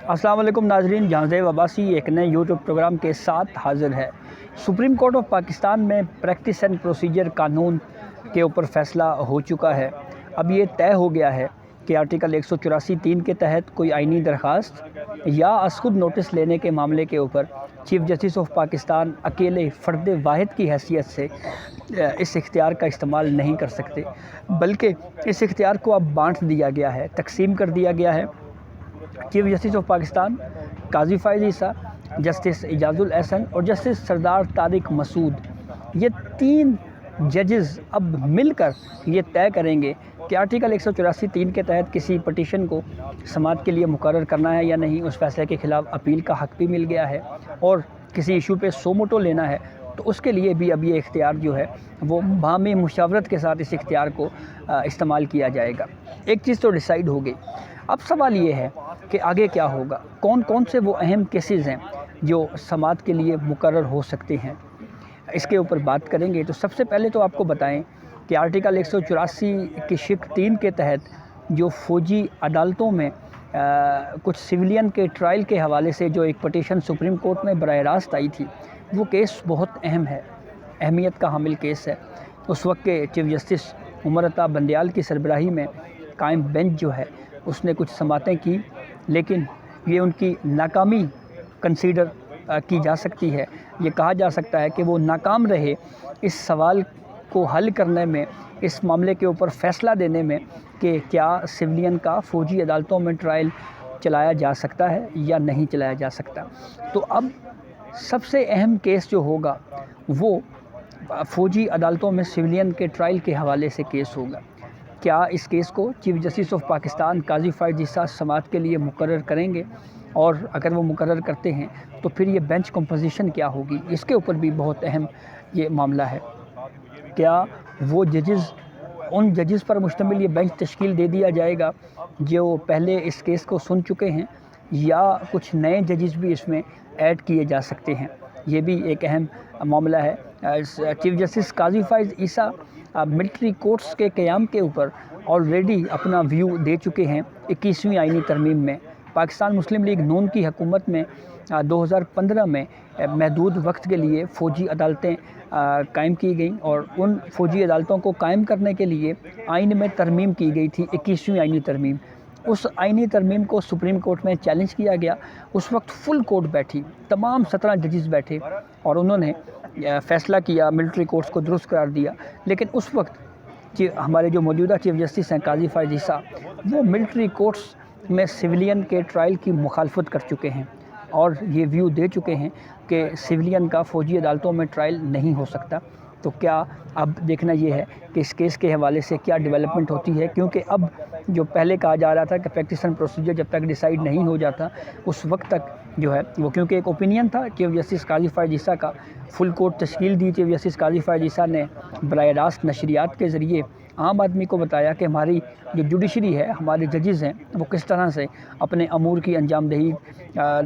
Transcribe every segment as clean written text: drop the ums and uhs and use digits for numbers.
अस्सलाम वालेकुम नाजरीन, जहांज़ेब अब्बासी एक नए यूट्यूब प्रोग्राम के साथ हाज़िर है। सुप्रीम कोर्ट ऑफ पाकिस्तान में प्रैक्टिस एंड प्रोसीजर कानून के ऊपर फ़ैसला हो चुका है। अब ये तय हो गया है कि आर्टिकल 184(3) के तहत कोई आइनी दरख्वास्त या असखुद नोटिस लेने के मामले के ऊपर चीफ़ जस्टिस ऑफ पाकिस्तान अकेले फ़र्द वाहिद की हैसियत से इस इख्तियार का इस्तेमाल नहीं कर सकते, बल्कि इस इख्तियार को अब बाँट दिया गया है, तकसीम कर दिया गया है। Chief justice of Pakistan Qazi Faez Isa, justice Ijazul Ahsan और जस्टिस सरदार तारिक मसूद, ये 3 जजेस अब मिलकर ये तय करेंगे कि आर्टिकल 184(3) के तहत किसी पटिशन को समाअत के लिए मुकर्रर करना है या नहीं। उस फैसले के ख़िलाफ़ अपील का हक़ भी मिल गया है और किसी इशू पे सो मोटो लेना है तो उसके लिए भी अब ये इख्तियार जो है वो बाहमी मुशावरत के साथ इस इख्तियार को इस्तेमाल किया जाएगा। एक चीज़ तो डिसाइड हो गई। अब सवाल ये है कि आगे क्या होगा, कौन कौन से वो अहम केसेस हैं जो समाअत के लिए मुकर्रर हो सकते हैं, इसके ऊपर बात करेंगे। तो सबसे पहले तो आपको बताएं कि आर्टिकल 184 की शिक 3 के तहत जो फ़ौजी अदालतों में कुछ सिविलियन के ट्रायल के हवाले से जो एक पटिशन सुप्रीम कोर्ट में बराह रास्त आई थी, वो केस बहुत अहम है, अहमियत का हामिल केस है। उस वक्त के चीफ जस्टिस उमर अता बंदयाल की सरबराही में कायम बेंच जो है उसने कुछ समातें की, लेकिन ये उनकी नाकामी कंसीडर की जा सकती है। ये कहा जा सकता है कि वो नाकाम रहे इस सवाल को हल करने में, इस मामले के ऊपर फ़ैसला देने में कि क्या सिविलियन का फ़ौजी अदालतों में ट्रायल चलाया जा सकता है या नहीं चलाया जा सकता। तो अब सबसे अहम केस जो होगा वो फ़ौजी अदालतों में सिविलियन के ट्रायल के हवाले से केस होगा। क्या इस केस को chief justice of Pakistan Qazi Faez ईसा समाअत के लिए मुकर्रर करेंगे, और अगर वो मुकर्रर करते हैं तो फिर ये बेंच कंपोजिशन क्या होगी, इसके ऊपर भी बहुत अहम ये मामला है। क्या वो जजेस, उन जजेस पर मुश्तमिल ये बेंच तश्कील दे दिया जाएगा जो पहले इस केस को सुन चुके हैं, या कुछ नए जजेस भी इसमें ऐड किए जा सकते हैं, ये भी एक अहम मामला है। चीफ जस्टिस काजी फ़ाइज़ ईसा मिलिट्री कोर्ट्स के क़याम के ऊपर ऑलरेडी अपना व्यू दे चुके हैं 21वीं आइनी तरमीम में। पाकिस्तान मुस्लिम लीग नून की हुकूमत में 2015 में महदूद वक्त के लिए फ़ौजी अदालतें कायम की गईं, और उन फ़ौजी अदालतों को कायम करने के लिए आइन में तरमीम की गई थी 21वीं आइनी तरमीम। उस आइनी तरमीम को सुप्रीम कोर्ट में चैलेंज किया गया। उस वक्त फुल कोर्ट बैठी, तमाम 17 जजेस बैठे और उन्होंने फ़ैसला किया, मिलिट्री कोर्ट्स को दुरुस्त करार दिया। लेकिन उस वक्त हमारे जो मौजूदा चीफ जस्टिस हैं काजी फ़ाइज़ ईसा, वो मिलिट्री कोर्ट्स में सिविलियन के ट्रायल की मुखालफत कर चुके हैं और ये व्यू दे चुके हैं कि सिविलियन का फ़ौजी अदालतों में ट्रायल नहीं हो सकता। तो क्या अब देखना ये है कि इस केस के हवाले से क्या डेवलपमेंट होती है, क्योंकि अब जो पहले कहा जा रहा था कि प्रैक्टिस एंड प्रोसीजर जब तक डिसाइड नहीं हो जाता उस वक्त तक जो है वो, क्योंकि एक ओपिनियन था चीफ जस्टिस काजी फ़ाइज़ ईसा का, फुल कोर्ट तश्कील दी। चीफ जस्टिस काजी फ़ाइज़ ईसा ने बराह रास्त नशरियात के ज़रिए आम आदमी को बताया कि हमारी जो जुडिशरी है, हमारे जजेस हैं, वो किस तरह से अपने अमूर की अंजामदही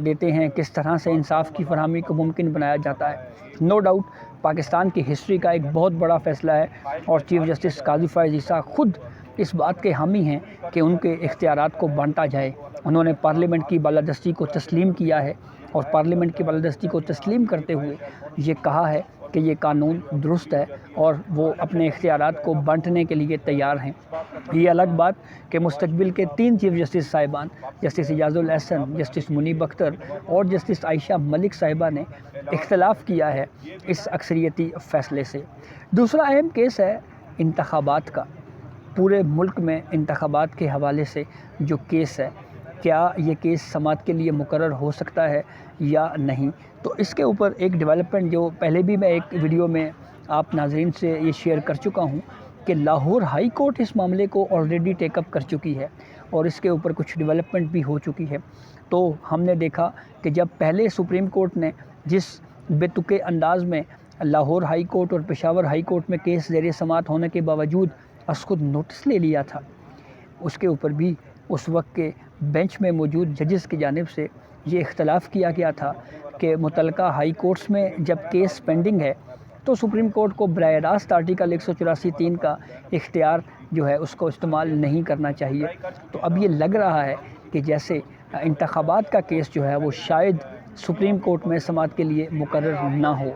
देते हैं, किस तरह से इंसाफ की फरहमी को मुमकिन बनाया जाता है। नो डाउट पाकिस्तान की हिस्ट्री का एक बहुत बड़ा फ़ैसला है और चीफ जस्टिस काजी फ़ाइज़ ईसा ख़ुद इस बात के हामी हैं कि उनके इख्तियारात को बांटा जाए। उन्होंने पार्लियामेंट की बालादस्ती को तस्लीम किया है और पार्लियामेंट की बालादस्ती को तस्लीम करते हुए ये कहा है कि ये कानून दुरुस्त है और वो अपने इख्तियारात को बांटने के लिए तैयार हैं। ये अलग बात कि मुस्तकबिल के 3 चीफ जस्टिस साहिबान, जस्टिस इजाज़ुल एहसन, जस्टिस मुनीब अख्तर और जस्टिस आयशा मलिक साहिबा ने इख्तलाफ किया है इस अक्सरियती फ़ैसले से। दूसरा अहम केस है इंतखाबात का। पूरे मुल्क में इंतखाबात के हवाले से जो केस है, क्या ये केस समाअत के लिए मुकर्रर हो सकता है या नहीं। तो इसके ऊपर एक डेवलपमेंट जो पहले भी मैं एक वीडियो में आप नाज़रीन से ये शेयर कर चुका हूँ कि लाहौर हाई कोर्ट इस मामले को ऑलरेडी टेकअप कर चुकी है और इसके ऊपर कुछ डेवलपमेंट भी हो चुकी है। तो हमने देखा कि जब पहले सुप्रीम कोर्ट ने जिस बेतुके अंदाज में लाहौर हाई कोर्ट और पेशावर हाई कोर्ट में केस ज़ेर समाअत होने के बावजूद असखुद नोटिस ले लिया था, उसके ऊपर भी उस वक्त के बेंच में मौजूद जजेस की जानिब से ये इख्तलाफ किया गया था कि मुतलका हाई कोर्ट्स में जब केस पेंडिंग है तो सुप्रीम कोर्ट को बराह रास्त आर्टिकल 184(3) का इख्तियार जो है उसको इस्तेमाल नहीं करना चाहिए। तो अब ये लग रहा है कि जैसे انتخابات کا کیس جو ہے وہ شاید سپریم کورٹ میں سماعت کے لیے مقرر نہ ہو۔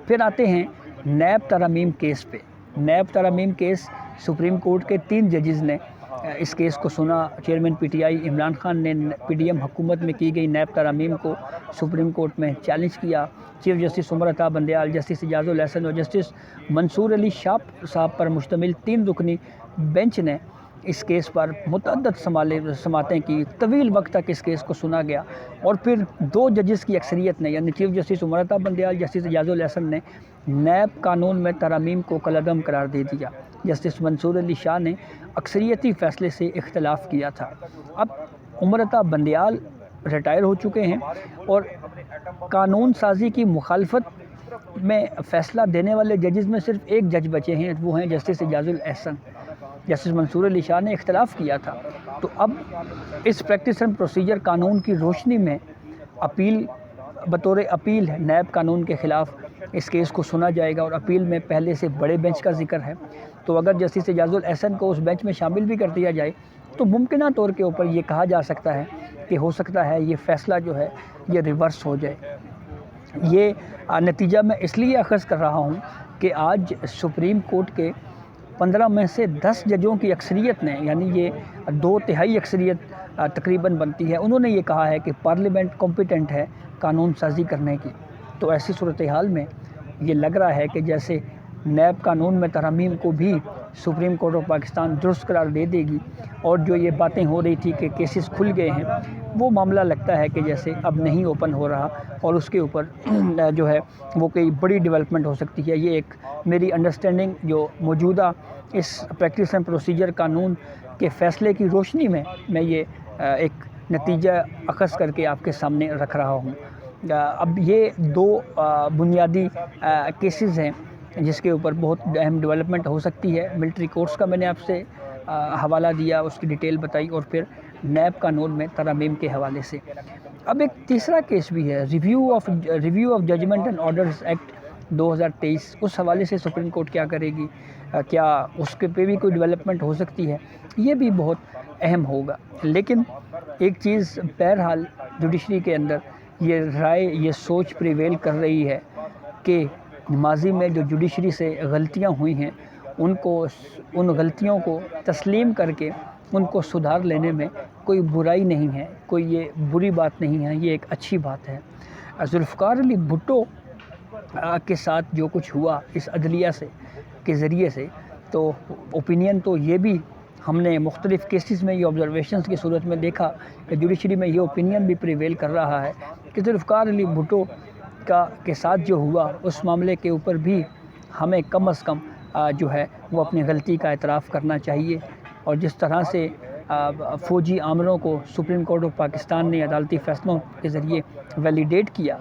پھر آتے ہیں نیب ترامیم کیس پہ۔ نیب ترامیم کیس سپریم کورٹ کے 3 ججز نے اس کیس کو سنا۔ Chairman P T I Imran Khan نے پی ڈی ایم حکومت میں کی گئی نیب ترامیم کو سپریم کورٹ میں چیلنج کیا۔ Chief justice Umar Ata Bandial, justice اعجاز الحسن اور جسٹس منصور علی شاہ صاحب پر مشتمل 3 رکنی بینچ نے اس کیس پر متعدد سماعتیں کی۔ طویل وقت تک اس کیس کو سنا گیا اور پھر 2 ججز کی اکثریت نے، یعنی chief justice Umar Ata Bandial, justice اعجاز الحسن نے نیب قانون میں ترامیم کو کالعدم قرار دے دیا۔ جسٹس منصور علی شاہ نے اکثریتی فیصلے سے اختلاف کیا تھا۔ اب عمر عطا بندیال ریٹائر ہو چکے ہیں اور قانون سازی کی مخالفت میں فیصلہ دینے والے ججز میں صرف ایک جج بچے ہیں، وہ ہیں جسٹس اعجاز الحسن۔ جسٹس منصور علی شاہ نے اختلاف کیا تھا، تو اب اس پریکٹس اینڈ پروسیجر قانون کی روشنی میں بطور اپیل نیب قانون کے خلاف اس کیس کو سنا جائے گا، اور اپیل میں پہلے سے بڑے بینچ کا ذکر ہے۔ تو اگر جسٹس اعجاز الحسن کو اس بینچ میں شامل بھی کر دیا جائے تو ممکنہ طور کے اوپر یہ کہا جا سکتا ہے کہ ہو سکتا ہے یہ فیصلہ جو ہے یہ ریورس ہو جائے۔ یہ نتیجہ میں اس لیے اخذ کر رہا ہوں کہ آج سپریم کورٹ کے 15 میں سے 10 ججوں کی اکثریت نے، یعنی یہ 2/3 اکثریت تقریباً بنتی ہے، انہوں نے یہ کہا ہے کہ پارلیمنٹ کمپیٹنٹ ہے قانون سازی کرنے کی۔ تو ایسی صورتحال میں یہ لگ رہا ہے کہ جیسے نیب قانون میں ترامیم کو بھی سپریم کورٹ آف پاکستان درست قرار دے دے گی، اور جو یہ باتیں ہو رہی تھی کہ کیسز کھل گئے ہیں، وہ معاملہ لگتا ہے کہ جیسے اب نہیں اوپن ہو رہا، اور اس کے اوپر جو ہے وہ کوئی بڑی ڈیولپمنٹ ہو سکتی ہے۔ یہ ایک میری انڈرسٹینڈنگ جو موجودہ اس پریکٹس اینڈ پروسیجر قانون کے فیصلے کی روشنی میں یہ ایک نتیجہ اخذ کر کے آپ کے سامنے رکھ رہا ہوں۔ اب یہ 2 بنیادی کیسز ہیں جس کے اوپر بہت اہم ڈیولپمنٹ ہو سکتی ہے۔ ملٹری کورٹس کا میں نے آپ سے حوالہ دیا، اس کی ڈیٹیل بتائی، اور پھر نیب قانون میں ترامیم کے حوالے سے۔ اب ایک تیسرا کیس بھی ہے، Review of Judgment and Orders Act 2023۔ اس حوالے سے سپریم کورٹ کیا کرے گی، کیا اس کے پہ بھی کوئی ڈیولپمنٹ ہو سکتی ہے، یہ بھی بہت اہم ہوگا۔ لیکن ایک چیز بہرحال جوڈیشری کے اندر یہ رائے، یہ سوچ پریویل کر رہی ہے کہ ماضی میں جو جوڈیشری سے غلطیاں ہوئی ہیں ان غلطیوں کو تسلیم کر کے ان کو سدھار لینے میں کوئی برائی نہیں ہے، کوئی یہ بری بات نہیں ہے، یہ ایک اچھی بات ہے۔ ذوالفقار علی بھٹو کے ساتھ جو کچھ ہوا اس عدلیہ کے ذریعے سے، تو اوپینین تو یہ بھی ہم نے مختلف کیسز میں یہ آبزرویشنز کی صورت میں دیکھا کہ جوڈیشری میں یہ اوپینین بھی پریویل کر رہا ہے کہ ذوالفقار علی بھٹو کے ساتھ جو ہوا اس معاملے کے اوپر بھی ہمیں کم از کم جو ہے وہ اپنی غلطی کا اعتراف کرنا چاہیے، اور جس طرح سے فوجی آمروں کو سپریم کورٹ آف پاکستان نے عدالتی فیصلوں کے ذریعے ویلیڈیٹ کیا،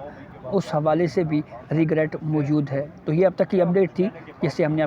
اس حوالے سے بھی ریگریٹ موجود ہے۔ تو یہ اب تک کی اپڈیٹ تھی جس سے ہم نے